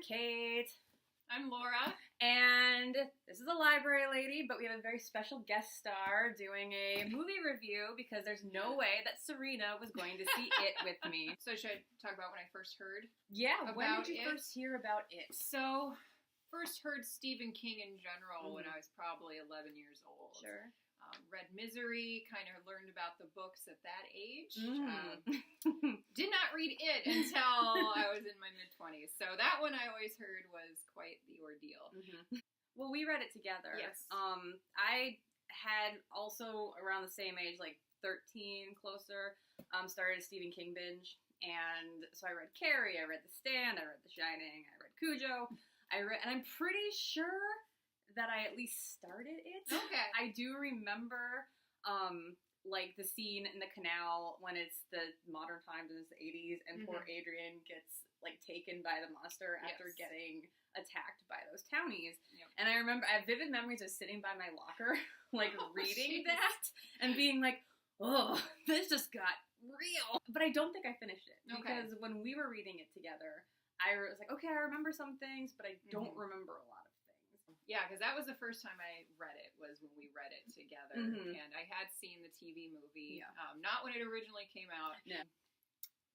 I'm Kate. I'm Laura. And this is a library lady, but we have a very special guest star doing a movie review because there's no way that Serena was going to see it with me. So should I talk about when I first heard? Yeah, when about did you it? first hear about it? So, first heard Stephen King in general when I was probably 11 years old. Sure. Read Misery, kind of learned about the books at that age. Did not read it until I was in my mid-20s. So that one I always heard was quite the ordeal. Well, we read it together. Yes. I had also around the same age, like 13, closer, started a Stephen King binge. And so I read Carrie, I read The Stand, I read The Shining, I read Cujo. And I'm pretty sure that I at least started it. Okay. I do remember, like, the scene in the canal when it's the modern times and it's the 80s, and poor Adrian gets, like, taken by the monster after getting attacked by those townies. Yep. And I remember, I have vivid memories of sitting by my locker, like, reading that, and being like, oh, this just got real. But I don't think I finished it. Because when we were reading it together, I was like, okay, I remember some things, but I don't remember a lot of things. Yeah, because that was the first time I read it, was when we read it together. And I had seen the TV movie, not when it originally came out. No.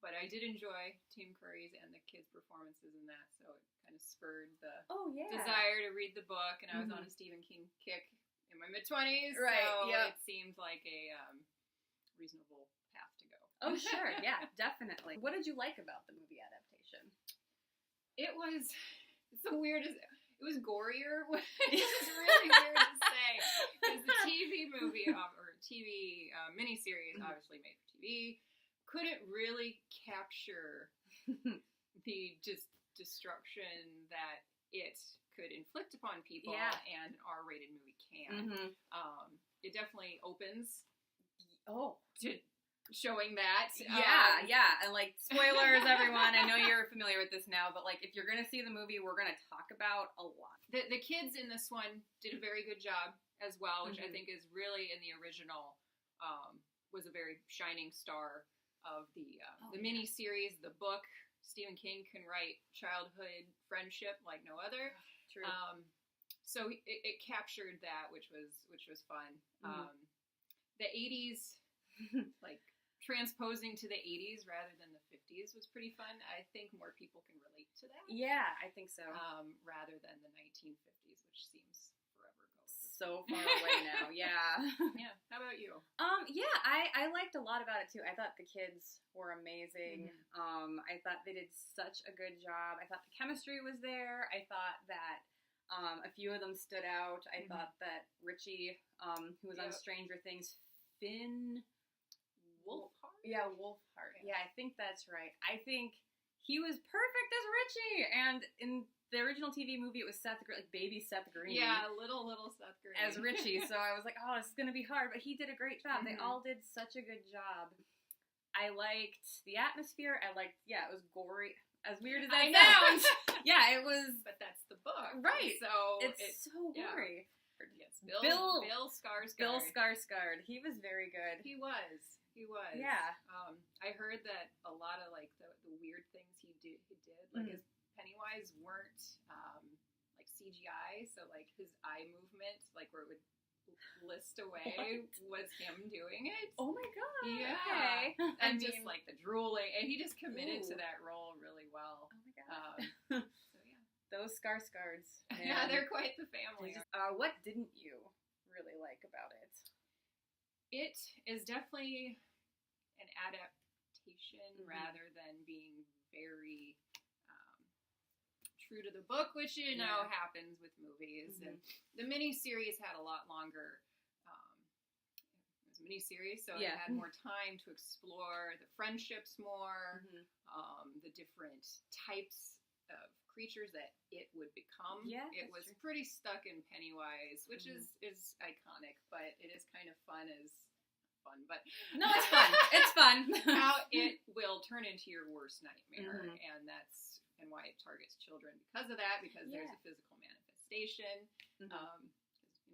But I did enjoy Tim Curry's and the kids' performances in that, so it kind of spurred the desire to read the book. And I was on a Stephen King kick in my mid-20s, so it seemed like a reasonable path to go. Oh, sure, yeah, definitely. What did you like about the movie adaptation? It was it was gorier, which is really weird to say, because the TV movie, or TV miniseries, obviously made for TV, couldn't really capture the destruction that it could inflict upon people, and an R-rated movie can. It definitely opens to showing that. And like, spoilers, everyone, I know you're familiar with this now, but like, if you're gonna see the movie, we're gonna talk about a lot. The kids in this one did a very good job as well, which I think is really, in the original, was a very shining star of the mini-series, the book. Stephen King can write childhood friendship like no other. True. So it captured that, which was fun. The 80s, like, transposing to the 80s rather than the 50s was pretty fun. I think more people can relate to that. Yeah, I think so. Rather than the 1950s, which seems forever ago. So far away now, yeah. Yeah, how about you? Yeah, I liked a lot about it too. I thought the kids were amazing. I thought they did such a good job. I thought the chemistry was there. I thought that a few of them stood out. I thought that Richie, who was on Stranger Things, Finn Wolfhard? Yeah, Wolfhard. Yeah, I think that's right. I think he was perfect as Richie. And in the original TV movie, it was like baby Seth Green. Yeah, little Seth Green. As Richie. So I was like, oh, this is going to be hard. But he did a great job. They all did such a good job. I liked the atmosphere. It was gory. As weird as that sounds. Yeah, it was. But that's the book. Right. So it's so gory. Yes, Bill Skarsgård. Bill Skarsgård. He was very good. He was. Yeah. I heard that a lot of, like, the weird things he did, like, his Pennywise weren't like CGI, so like his eye movement, like where it would list away, was him doing it. Oh my god. Yeah. Okay. And just like the drooling, and he just committed to that role really well. Oh my god. So yeah. Those Skarsgårds. Yeah, they're quite the family. What didn't you really like about it? It is definitely an adaptation rather than being very true to the book, which you know happens with movies. And the mini-series had a lot longer. It was a mini-series, so it had more time to explore the friendships more, the different types of creatures that it would become. Yeah, it was pretty stuck in Pennywise, which is iconic, but it is kind of fun. But no, it's fun. It's fun. How it will turn into your worst nightmare, and why it targets children because of that, because there's a physical manifestation.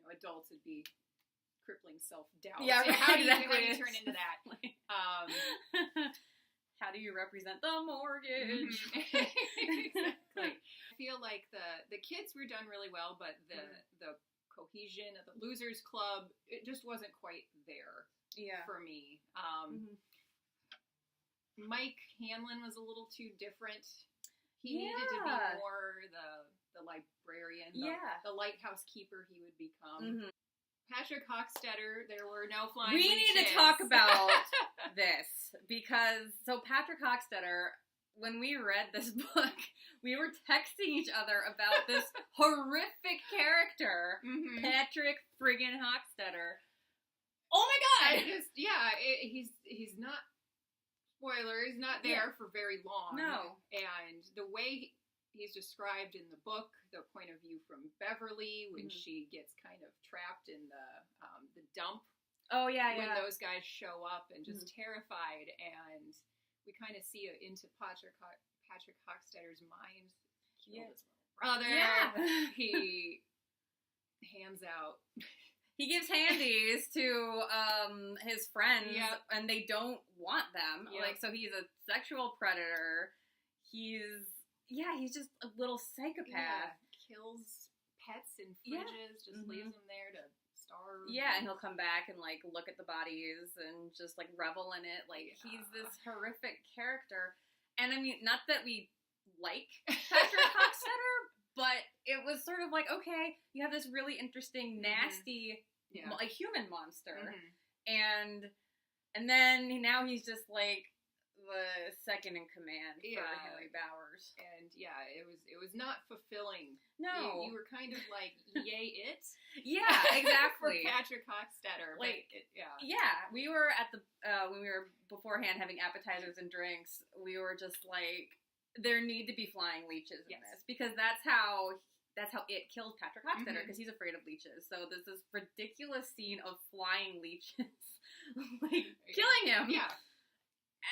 Adults would be crippling self-doubt. Yeah, right. How do you turn into that? How do you represent the mortgage? Exactly. I feel like the kids were done really well, but the cohesion of the Losers Club, it just wasn't quite there for me. Mike Hanlon was a little too different. He needed to be more the librarian, the lighthouse keeper he would become. Patrick Hochstetter, there were no flying leeches. We need to talk about this, because, Patrick Hochstetter, when we read this book, we were texting each other about this horrific character, Patrick friggin' Hochstetter. Oh my god! He's not, spoiler, he's not there for very long. No. And the way he's described in the book, the point of view from Beverly when she gets kind of trapped in the dump. Oh yeah, when those guys show up and just terrified, and we kind of see into Patrick Hochstetter's mind. Killed his little brother. Yeah. He hands out. He gives handies to his friends, and they don't want them. Like, so he's a sexual predator. He's just a little psychopath. Yeah. Kills pets in fridges, just leaves them there to starve. Yeah, and he'll come back and, like, look at the bodies and just, like, revel in it. Like, he's this horrific character. And, I mean, not that we like Patrick Hochstetter, but it was sort of like, okay, you have this really interesting, nasty, like, human monster. And then now he's just, like, the second in command for Harry Bowers. And it was not fulfilling. No. You were kind of like, yay it? Yeah, exactly. For Patrick Hochstetter. Like, we were at the, when we were beforehand having appetizers and drinks, we were just like, there need to be flying leeches in this, because that's how it kills Patrick Hochstetter, because he's afraid of leeches. So there's this ridiculous scene of flying leeches, like, killing him. Yeah.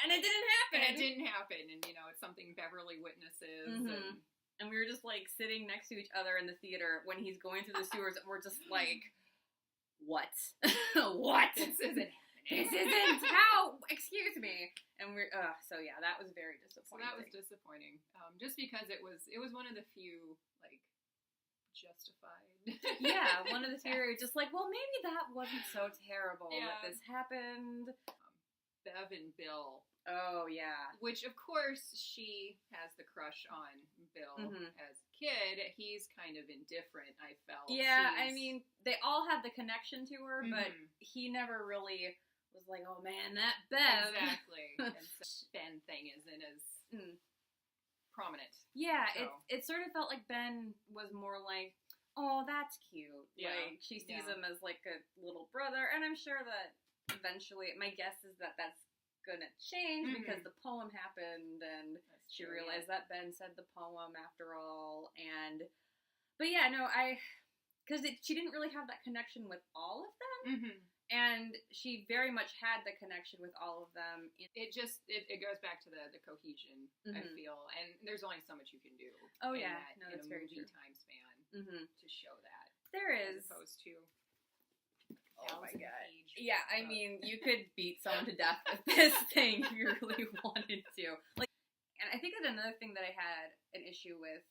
And it didn't happen. And, you know, it's something Beverly witnesses. And we were just, like, sitting next to each other in the theater when he's going through the sewers, and we're just like, what? What? This isn't happening. This isn't how, excuse me. And we're, so yeah, that was very disappointing. So that was disappointing. Just because it was one of the few, like, justified. Yeah, one of the few, just like, well, maybe that wasn't so terrible that this happened. Bev and Bill. Oh, yeah. Which, of course, she has the crush on Bill as a kid. He's kind of indifferent, I felt. Yeah, I mean, they all had the connection to her, but he never really was like, oh, man, that Bev. Exactly. And so Ben thing isn't as prominent. Yeah, so. It sort of felt like Ben was more like, oh, that's cute. Yeah. Like, she sees him as, like, a little brother, and I'm sure that eventually, my guess is that that's gonna change because the poem happened, and she realized that Ben said the poem after all. But yeah, no, because she didn't really have that connection with all of them, and she very much had the connection with all of them. It goes back to the cohesion, I feel, and there's only so much you can do. Oh yeah, that's in a very movie true. time span to show that. There is, as opposed to. Oh my god. Yeah, I mean, you could beat someone to death with this thing if you really wanted to. Like, and I think that another thing that I had an issue with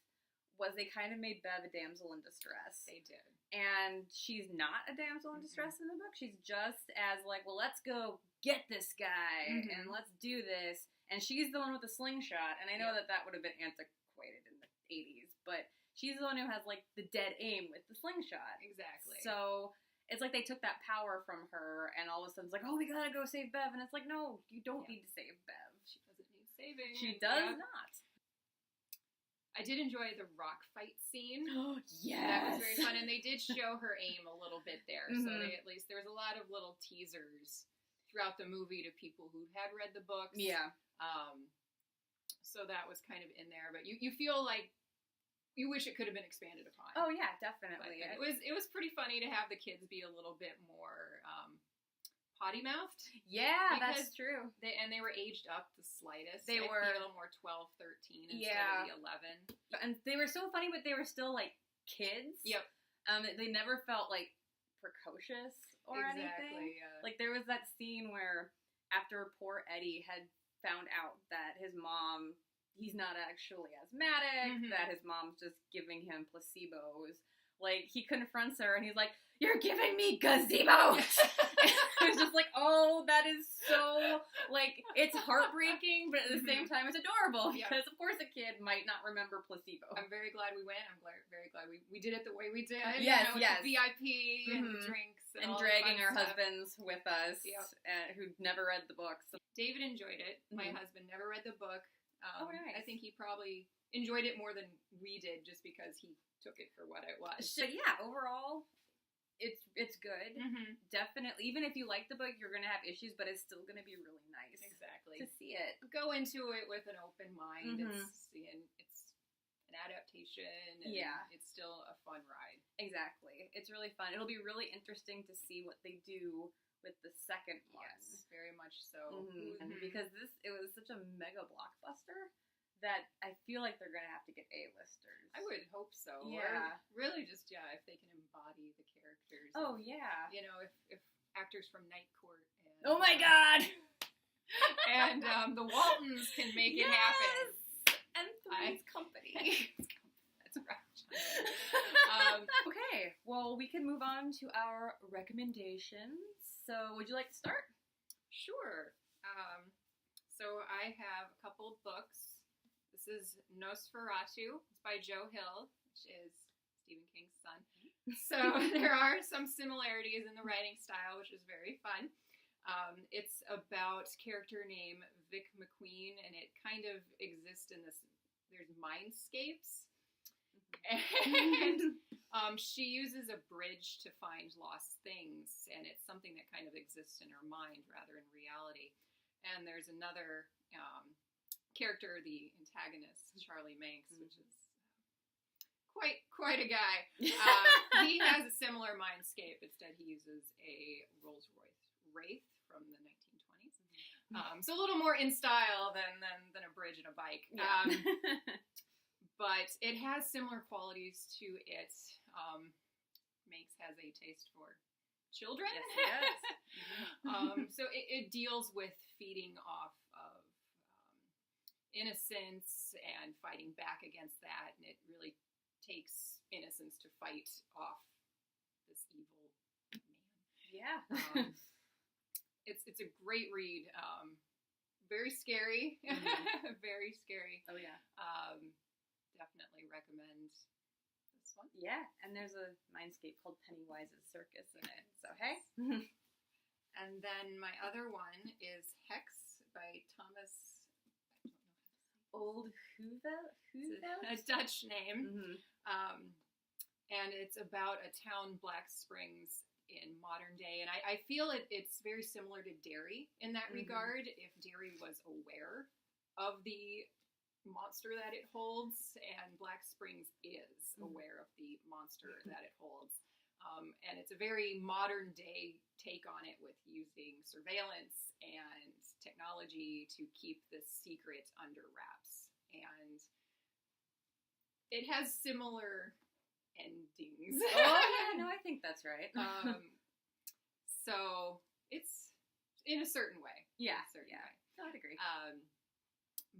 was they kind of made Bev a damsel in distress. They did. And she's not a damsel in distress in the book. She's just as like, well, let's go get this guy and let's do this. And she's the one with the slingshot. And I know that would have been antiquated in the 80s, but she's the one who has like the dead aim with the slingshot. Exactly. So it's like they took that power from her, and all of a sudden it's like, oh, we gotta go save Bev. And it's like, no, you don't need to save Bev. She doesn't need saving. She does not. I did enjoy the rock fight scene. Yes. That was very fun, and they did show her aim a little bit there. So there was a lot of little teasers throughout the movie to people who had read the books. Yeah. So that was kind of in there, but you feel like you wish it could have been expanded upon. Oh yeah, definitely. It was pretty funny to have the kids be a little bit more potty mouthed. Yeah, that's true. They were aged up the slightest. They were a little more 12, 13 instead of the 11. And they were so funny, but they were still like kids. Yep. They never felt like precocious or anything. Yeah. Like there was that scene where after poor Eddie had found out that his mom he's not actually asthmatic, that his mom's just giving him placebos. Like, he confronts her, and he's like, "You're giving me gazebos!" It's just like, oh, that is so, like, it's heartbreaking, but at the same time, it's adorable, because, of course, a kid might not remember placebo. I'm very glad we went. I'm very glad we did it the way we did. Yes, with the VIP and the drinks. And all dragging our stuff. husbands with us, who'd never read the books. David enjoyed it. My husband never read the book. Nice. I think he probably enjoyed it more than we did, just because he took it for what it was. So yeah, overall, it's good. Definitely, even if you like the book, you're gonna have issues, but it's still gonna be really nice. Exactly. To see it. Go into it with an open mind. It's an adaptation. And it's still a fun ride. Exactly. It's really fun. It'll be really interesting to see what they do with the second one. Yes, very much so. Because it was such a mega blockbuster that I feel like they're gonna have to get A-listers. I would hope so. Yeah. Or really just, if they can embody the characters. Oh, yeah. You know, if actors from Night Court and... Oh my god! and the Waltons can make it happen. And Three's Company. That's right. Okay, well, we can move on to our recommendations. So, would you like to start? Sure. So I have a couple books. This is Nosferatu. It's by Joe Hill, which is Stephen King's son. So there are some similarities in the writing style, which is very fun. It's about character name Vic McQueen, and it kind of exists in this, there's mindscapes. And she uses a bridge to find lost things, and it's something that kind of exists in her mind rather than reality. And there's another character, the antagonist, Charlie Manx, which is quite a guy. He has a similar mindscape. Instead, he uses a Rolls-Royce Wraith from the 1920s. So a little more in style than a bridge and a bike. Yeah. But it has similar qualities to it. Manx has a taste for children. Yes, he does. So it deals with feeding off of innocence and fighting back against that, and it really takes innocence to fight off this evil man. Yeah. It's a great read. Very scary. Very scary. Oh yeah. Definitely recommend this one. Yeah, and there's a mindscape called Pennywise's Circus in it. So hey. And then my other one is Hex by Thomas. Old Huvelt? A Dutch name. And it's about a town, Black Springs, in modern day. And I feel it's very similar to Derry in that regard. If Derry was aware of the monster that it holds, and Black Springs is aware of the monster that it holds. And it's a very modern day take on it, with using surveillance and technology to keep the secret under wraps. And it has similar endings. Oh yeah, no, I think that's right. So it's in a certain way. Yeah, way. I'd agree.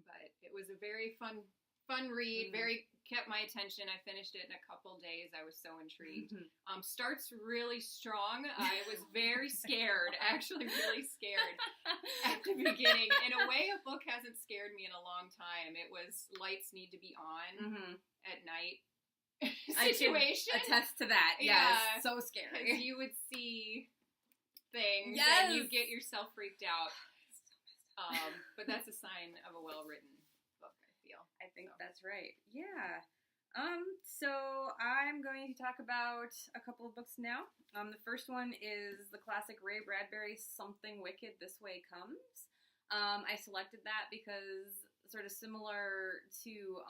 But it was a very fun read. Very kept my attention. I finished it in a couple days. I was so intrigued. Starts really strong. I was very scared, actually really scared at the beginning. In a way, a book hasn't scared me in a long time. It was lights need to be on at night situation. I can attest to that. Yes, so scary. Because you would see things and you get yourself freaked out. But that's a sign of a well-written book, I feel. I think that's right. Yeah. So I'm going to talk about a couple of books now. The first one is the classic Ray Bradbury, Something Wicked This Way Comes. I selected that because, sort of similar to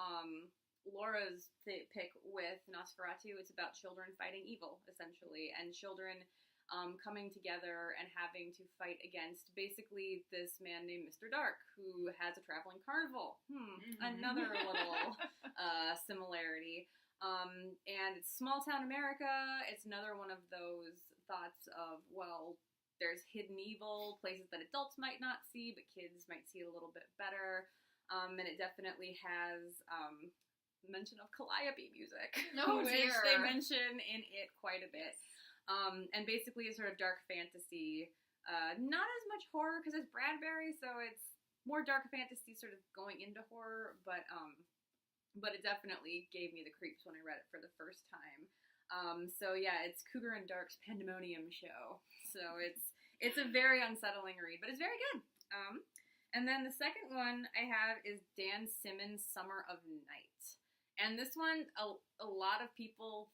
Laura's pick with Nosferatu, it's about children fighting evil, essentially, and children coming together and having to fight against basically this man named Mr. Dark, who has a traveling carnival. Another little similarity. And it's small town America. It's another one of those thoughts of, well, there's hidden evil, places that adults might not see, but kids might see a little bit better. and it definitely has mention of Calliope music, Oh, which dear. they mention in it quite a bit. And basically a sort of dark fantasy, not as much horror because it's Bradbury, so it's more dark fantasy sort of going into horror, but it definitely gave me the creeps when I read it for the first time. So yeah, it's Cougar and Dark's Pandemonium Show. So it's a very unsettling read, but it's very good. And then the second one I have is Dan Simmons' Summer of Night. And this one, a lot of people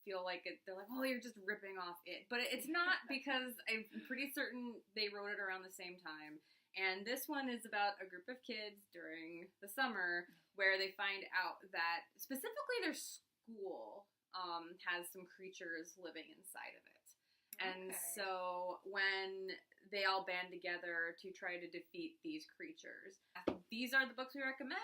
feel like they're like, oh, you're just ripping off it. But it's not, because I'm pretty certain they wrote it around the same time. And this one is about a group of kids during the summer where they find out that specifically their school has some creatures living inside of it. And so when they all band together to try to defeat these creatures, these are the books we recommend.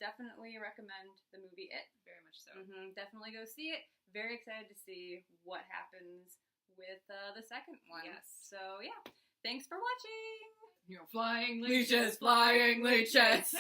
Definitely recommend the movie It. Very much so. Definitely go see it. Very excited to see what happens with the second one. Yes. So yeah, thanks for watching. You're flying Leeches, flying leeches.